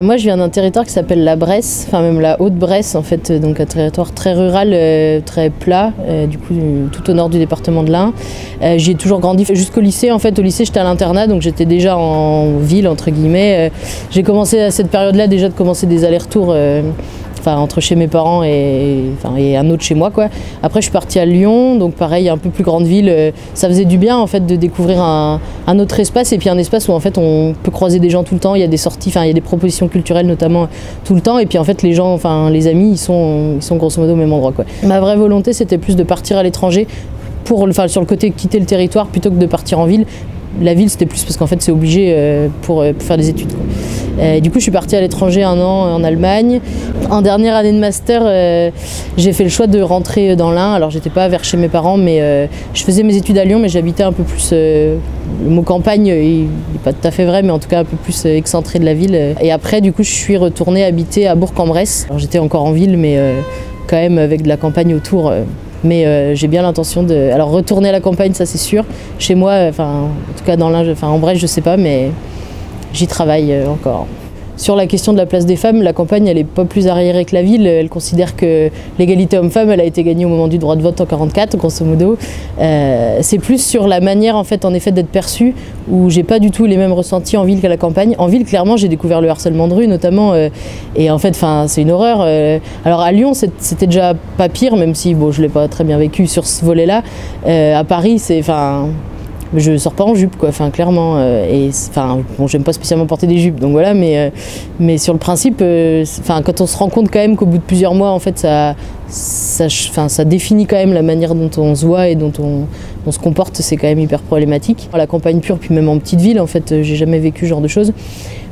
Moi, je viens d'un territoire qui s'appelle la Bresse, enfin même la Haute-Bresse, en fait, donc un territoire très rural, très plat, du coup, tout au nord du département de l'Ain. J'y ai toujours grandi jusqu'au lycée. En fait, au lycée, j'étais à l'internat, donc j'étais déjà en ville, entre guillemets. J'ai commencé à cette période-là déjà de commencer des allers-retours entre chez mes parents et un autre chez moi, quoi. Après, je suis partie à Lyon, donc pareil, un peu plus grande ville. Ça faisait du bien en fait de découvrir un autre espace, et puis un espace où en fait on peut croiser des gens tout le temps. Il y a des sorties, il y a des propositions culturelles notamment tout le temps, et puis en fait les gens, les amis, ils sont grosso modo au même endroit, quoi. Ma vraie volonté, c'était plus de partir à l'étranger sur le côté quitter le territoire plutôt que de partir en ville. La ville, c'était plus parce qu'en fait c'est obligé pour faire des études, quoi. Du coup, je suis partie à l'étranger 1 an en Allemagne. En dernière année de master, j'ai fait le choix de rentrer dans l'Ain. Alors, j'étais pas vers chez mes parents, mais je faisais mes études à Lyon, mais j'habitais un peu plus. Le mot campagne, il n'est pas tout à fait vrai, mais en tout cas un peu plus excentré de la ville. Et après, du coup, je suis retournée habiter à Bourg-en-Bresse. Alors, j'étais encore en ville, mais quand même avec de la campagne autour. Mais j'ai bien l'intention de retourner à la campagne, ça c'est sûr. Chez moi, en tout cas dans l'Ain, en Bresse, je sais pas, mais j'y travaille encore. Sur la question de la place des femmes, la campagne, elle n'est pas plus arriérée que la ville. Elle considère que l'égalité homme-femme, elle a été gagnée au moment du droit de vote en 1944, grosso modo. C'est plus sur la manière, en effet, d'être perçue, où j'ai pas du tout les mêmes ressentis en ville qu'à la campagne. En ville, clairement, j'ai découvert le harcèlement de rue, notamment, et en fait, c'est une horreur. Alors à Lyon, c'était déjà pas pire, même si, bon, je l'ai pas très bien vécu sur ce volet-là. À Paris, je sors pas en jupe, quoi, clairement. J'aime pas spécialement porter des jupes, donc voilà, mais sur le principe, quand on se rend compte quand même qu'au bout de plusieurs mois, en fait, ça définit quand même la manière dont on se voit et dont on se comporte, c'est quand même hyper problématique. À la campagne pure, puis même en petite ville, en fait, j'ai jamais vécu ce genre de choses.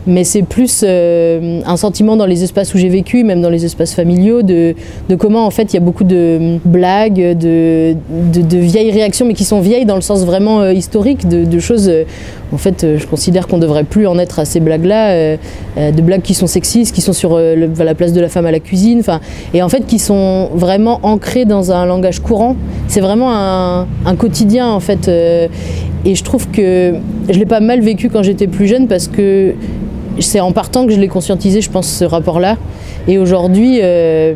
Mais c'est plus un sentiment dans les espaces où j'ai vécu, même dans les espaces familiaux, de comment en fait il y a beaucoup de blagues, de vieilles réactions, mais qui sont vieilles dans le sens vraiment historique, de choses. En fait, je considère qu'on ne devrait plus en être à ces blagues-là, de blagues qui sont sexistes, qui sont sur la place de la femme à la cuisine, et en fait qui sont vraiment ancrées dans un langage courant. C'est vraiment un quotidien en fait, et je trouve que je l'ai pas mal vécu quand j'étais plus jeune parce que c'est en partant que je l'ai conscientisé, je pense, ce rapport-là. Et aujourd'hui, je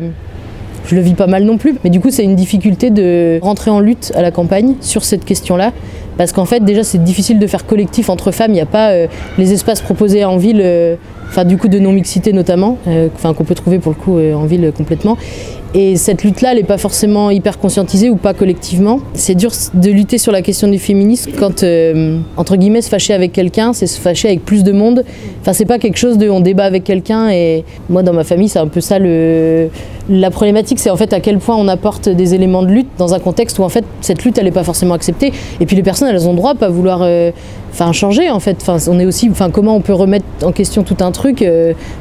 le vis pas mal non plus. Mais du coup, c'est une difficulté de rentrer en lutte à la campagne sur cette question-là. Parce qu'en fait, déjà, c'est difficile de faire collectif entre femmes. Il n'y a pas les espaces proposés en ville, du coup de non-mixité notamment, qu'on peut trouver pour le coup en ville complètement. Et cette lutte-là, elle n'est pas forcément hyper conscientisée ou pas collectivement. C'est dur de lutter sur la question du féminisme quand, entre guillemets, se fâcher avec quelqu'un, c'est se fâcher avec plus de monde. C'est pas quelque chose de on débat avec quelqu'un. Et moi, dans ma famille, c'est un peu ça la problématique, c'est en fait à quel point on apporte des éléments de lutte dans un contexte où en fait cette lutte, elle n'est pas forcément acceptée. Et puis les personnes, elles ont le droit de pas vouloir changer en fait. On est aussi, comment on peut remettre en question tout un truc.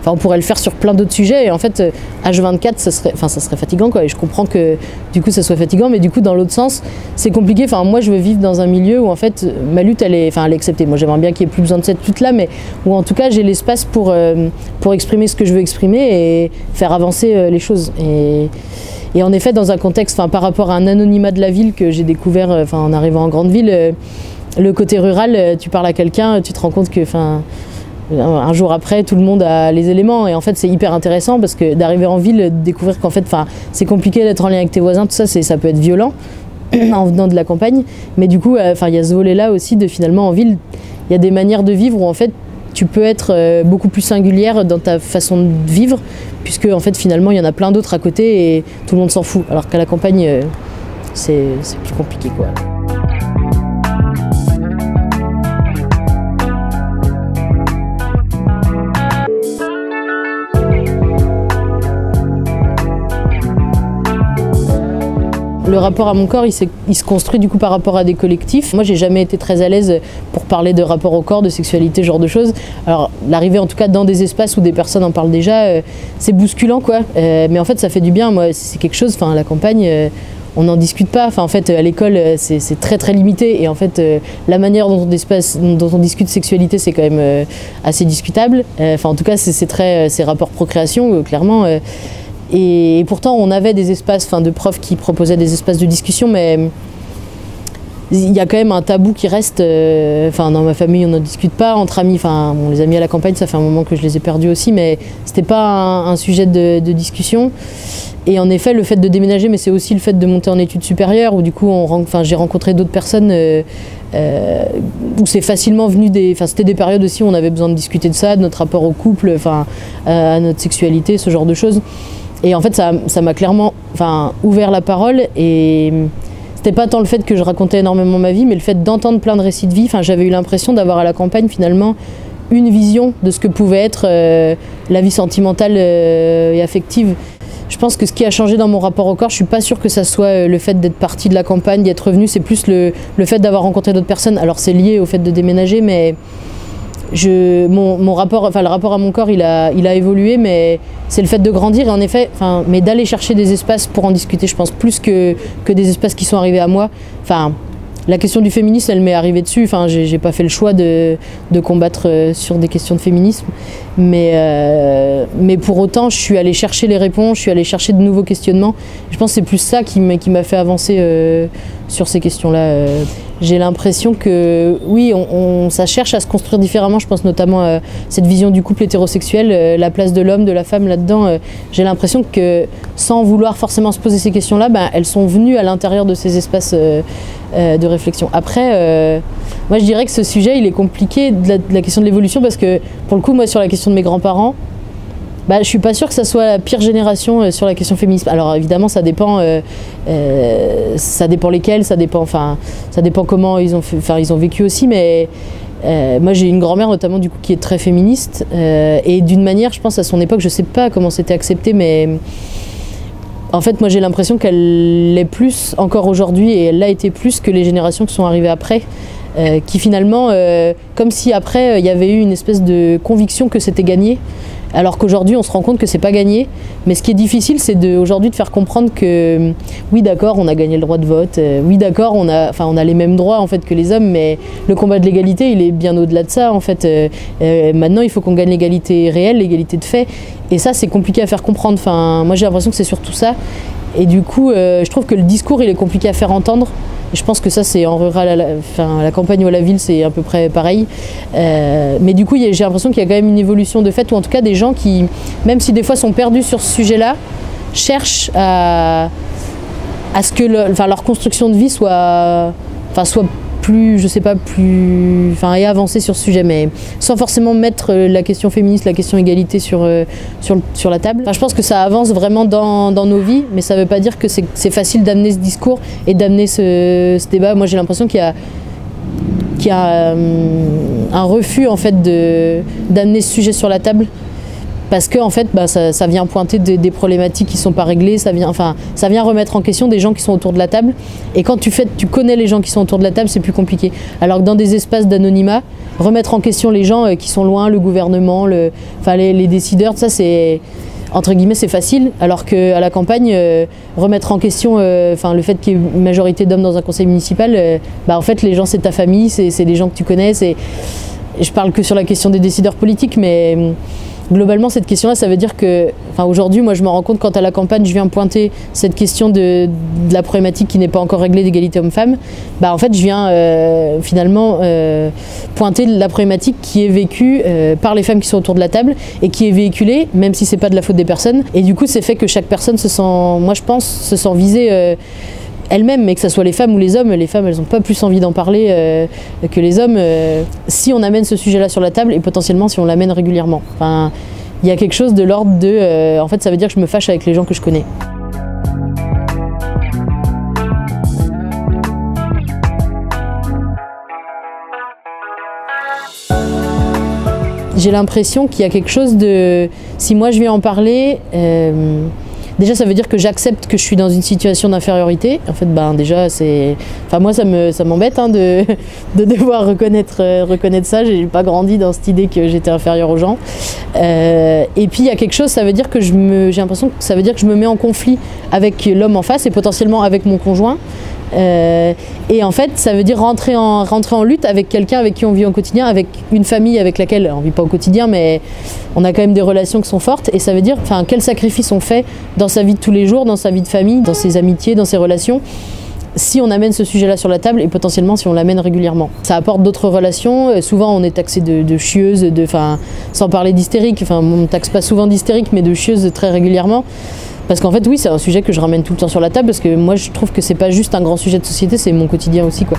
On pourrait le faire sur plein d'autres sujets. Et en fait, H24, ça serait fatigant, quoi. Et je comprends que du coup ça soit fatigant, mais du coup dans l'autre sens c'est compliqué. Moi je veux vivre dans un milieu où en fait ma lutte elle est acceptée. Moi j'aimerais bien qu'il n'y ait plus besoin de cette lutte là, mais où en tout cas j'ai l'espace pour exprimer ce que je veux exprimer et faire avancer les choses. Et en effet dans un contexte, par rapport à un anonymat de la ville que j'ai découvert en arrivant en grande ville, le côté rural, tu parles à quelqu'un, tu te rends compte que un jour après, tout le monde a les éléments. Et en fait, c'est hyper intéressant parce que d'arriver en ville, de découvrir qu'en fait, c'est compliqué d'être en lien avec tes voisins, tout ça, ça peut être violent en venant de la campagne. Mais du coup, il y a ce volet-là aussi de finalement en ville, il y a des manières de vivre où en fait, tu peux être beaucoup plus singulière dans ta façon de vivre, puisque en fait, finalement, il y en a plein d'autres à côté et tout le monde s'en fout. Alors qu'à la campagne, c'est plus compliqué, quoi. Le rapport à mon corps, il se construit du coup par rapport à des collectifs. Moi, j'ai jamais été très à l'aise pour parler de rapport au corps, de sexualité, ce genre de choses. Alors, l'arrivée en tout cas dans des espaces où des personnes en parlent déjà, c'est bousculant, quoi. Mais en fait, ça fait du bien. Moi, c'est quelque chose, à la campagne, on n'en discute pas. En fait, à l'école, c'est très très limité. Et en fait, la manière dont on discute sexualité, c'est quand même assez discutable. En tout cas, c'est rapport procréation, clairement. Et pourtant, on avait des espaces de profs qui proposaient des espaces de discussion, mais il y a quand même un tabou qui reste. Enfin, dans ma famille, on n'en discute pas. Entre amis, enfin, bon, les amis à la campagne, ça fait un moment que je les ai perdus aussi, mais c'était pas un sujet de discussion. Et en effet, le fait de déménager, mais c'est aussi le fait de monter en études supérieures, où du coup, j'ai rencontré d'autres personnes où c'est facilement venu c'était des périodes aussi où on avait besoin de discuter de ça, de notre rapport au couple, à notre sexualité, ce genre de choses. Et en fait, ça m'a clairement ouvert la parole. Et c'était pas tant le fait que je racontais énormément ma vie, mais le fait d'entendre plein de récits de vie. J'avais eu l'impression d'avoir à la campagne finalement une vision de ce que pouvait être la vie sentimentale et affective. Je pense que ce qui a changé dans mon rapport au corps, je suis pas sûre que ça soit le fait d'être partie de la campagne, d'y être revenue, c'est plus le fait d'avoir rencontré d'autres personnes. Alors c'est lié au fait de déménager, mais le rapport à mon corps, il a évolué, mais c'est le fait de grandir et en effet, mais d'aller chercher des espaces pour en discuter, je pense, plus que des espaces qui sont arrivés à moi. La question du féminisme, elle m'est arrivée dessus. J'ai pas fait le choix de combattre sur des questions de féminisme. Mais pour autant, je suis allée chercher les réponses, je suis allée chercher de nouveaux questionnements. Je pense que c'est plus ça qui m'a fait avancer sur ces questions-là. J'ai l'impression que, oui, ça cherche à se construire différemment. Je pense notamment à cette vision du couple hétérosexuel, la place de l'homme, de la femme là-dedans. J'ai l'impression que, sans vouloir forcément se poser ces questions-là, elles sont venues à l'intérieur de ces espaces de réflexion. Après, moi je dirais que ce sujet, il est compliqué de la question de l'évolution, parce que, pour le coup, moi, sur la question de mes grands-parents, je suis pas sûre que ça soit la pire génération sur la question féministe. Alors évidemment, ça dépend lesquels, ça dépend comment ils ont vécu aussi, mais moi j'ai une grand-mère notamment du coup qui est très féministe et d'une manière, je pense à son époque, je sais pas comment c'était accepté, mais en fait moi j'ai l'impression qu'elle l'est plus encore aujourd'hui, et elle l'a été plus que les générations qui sont arrivées après. Qui finalement, comme si après il y avait eu une espèce de conviction que c'était gagné, alors qu'aujourd'hui on se rend compte que c'est pas gagné. Mais ce qui est difficile, c'est aujourd'hui de faire comprendre que oui d'accord, on a gagné le droit de vote, oui d'accord, on a les mêmes droits en fait que les hommes, mais le combat de l'égalité il est bien au-delà de ça en fait. Maintenant il faut qu'on gagne l'égalité réelle, l'égalité de fait, et ça c'est compliqué à faire comprendre. Moi j'ai l'impression que c'est surtout ça, et du coup je trouve que le discours il est compliqué à faire entendre. Je pense que ça c'est en rural, à la campagne ou à la ville c'est à peu près pareil. Mais du coup j'ai l'impression qu'il y a quand même une évolution de fait, ou en tout cas des gens qui, même si des fois sont perdus sur ce sujet-là, cherchent à ce que leur construction de vie soit plus, je sais pas, et avancer sur ce sujet, mais sans forcément mettre la question féministe, la question égalité sur la table. Je pense que ça avance vraiment dans nos vies, mais ça veut pas dire que c'est facile d'amener ce discours et d'amener ce débat. Moi j'ai l'impression qu'il y a un refus en fait d'amener ce sujet sur la table, parce que en fait ça vient pointer des problématiques qui sont pas réglées, ça vient remettre en question des gens qui sont autour de la table, et quand tu connais les gens qui sont autour de la table, c'est plus compliqué. Alors que dans des espaces d'anonymat, remettre en question les gens qui sont loin, le gouvernement, les décideurs, ça c'est entre guillemets c'est facile, alors qu'à la campagne, remettre en question le fait qu'il y ait une majorité d'hommes dans un conseil municipal, en fait les gens c'est ta famille, c'est les gens que tu connais, je parle que sur la question des décideurs politiques, mais globalement, cette question-là, ça veut dire que, aujourd'hui, moi, je me rends compte quand à la campagne, je viens pointer cette question de la problématique qui n'est pas encore réglée d'égalité homme-femme, en fait, je viens finalement pointer la problématique qui est vécue par les femmes qui sont autour de la table et qui est véhiculée, même si c'est pas de la faute des personnes. Et du coup, c'est fait que chaque personne se sent visée elles-mêmes, mais que ce soit les femmes ou les hommes. Les femmes, elles n'ont pas plus envie d'en parler que les hommes, si on amène ce sujet-là sur la table, et potentiellement si on l'amène régulièrement. Il y a quelque chose de l'ordre de... en fait, ça veut dire que je me fâche avec les gens que je connais. J'ai l'impression qu'il y a quelque chose de... Si moi je viens en parler... Déjà, ça veut dire que j'accepte que je suis dans une situation d'infériorité. En fait, déjà, moi, ça m'embête de devoir reconnaître ça. J'ai pas grandi dans cette idée que j'étais inférieure aux gens. Et puis, il y a quelque chose, ça veut dire que j'ai l'impression que ça veut dire que je me mets en conflit avec l'homme en face et potentiellement avec mon conjoint. Et en fait, ça veut dire rentrer en lutte avec quelqu'un avec qui on vit au quotidien, avec une famille avec laquelle on vit pas au quotidien, mais on a quand même des relations qui sont fortes. Et ça veut dire, quels sacrifices on fait dans sa vie de tous les jours, dans sa vie de famille, dans ses amitiés, dans ses relations. si on amène ce sujet-là sur la table et potentiellement si on l'amène régulièrement. Ça apporte d'autres relations. Souvent, on est taxé de chieuse, sans parler d'hystérique. Enfin, on ne taxe pas souvent d'hystérique, mais de chieuse très régulièrement. Parce qu'en fait, oui, c'est un sujet que je ramène tout le temps sur la table parce que moi, je trouve que c'est pas juste un grand sujet de société, c'est mon quotidien aussi, quoi.